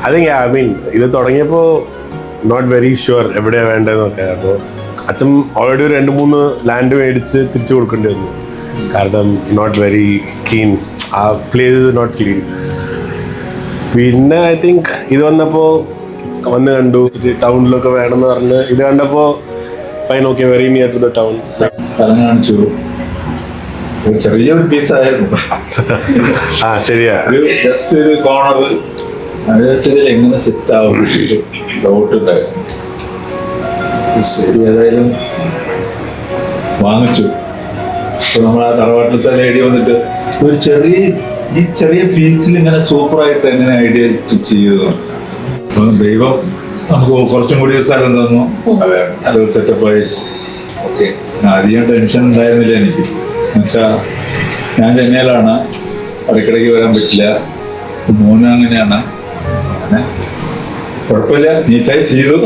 അല്ലെങ്കിൽ I mean ഇത് തുടങ്ങിയപ്പോൾ നോട്ട് വെരി ഷുവർ എവിടെയാണ് വേണ്ടതെന്നൊക്കെ. അപ്പോൾ അച്ഛൻ ഓൾറെഡി ഒരു 2-3 ലാൻഡ് മേടിച്ച് തിരിച്ചു കൊടുക്കേണ്ടി വന്നു. കാരണം നോട്ട് വെരി ക്ലീൻ, ആ പ്ലേസ് നോട്ട് ക്ലീൻ. പിന്നെ ഐ തിങ്ക് ഇത് വന്നപ്പോൾ വന്ന് കണ്ടു, ടൗണിലൊക്കെ വേണമെന്ന് പറഞ്ഞ് ഇത് കണ്ടപ്പോൾ fine, okay, very near to the town. സ്ഥലം കാണിച്ചു. ഒരു ചെറിയൊരു പീസായിരുന്നു. ആ ശരിയാ, ജസ്റ്റ് ഒരു കോർണർ. അതിൽ എങ്ങനെ സെറ്റ് ആവും ഡൗട്ട് ഉണ്ടായിരുന്നു. ശരി, ഏതായാലും വാങ്ങിച്ചു. ഇപ്പൊ നമ്മൾ ആ തറവാട്ടിലത്തെ ലേഡി വന്നിട്ട് ഒരു ചെറിയ പീച്ചിൽ ഇങ്ങനെ സൂപ്പറായിട്ട് എങ്ങനെ ഐഡിയ ചെയ്തു. ദൈവം നമുക്ക് കുറച്ചും കൂടി ഒരു സ്ഥലം തന്നു. അതെ, അതൊരു സെറ്റപ്പായി. ഓക്കെ, അധികം ടെൻഷൻ ഉണ്ടായിരുന്നില്ല എനിക്ക്. എന്നുവെച്ചാൽ ഞാൻ ചെന്നൈയിലാണ്, ഇടയ്ക്കിടയ്ക്ക് വരാൻ പറ്റില്ല. മോനും അങ്ങനെയാണ്. അങ്ങനെ കുഴപ്പമില്ല, നീറ്റായി ചെയ്തു.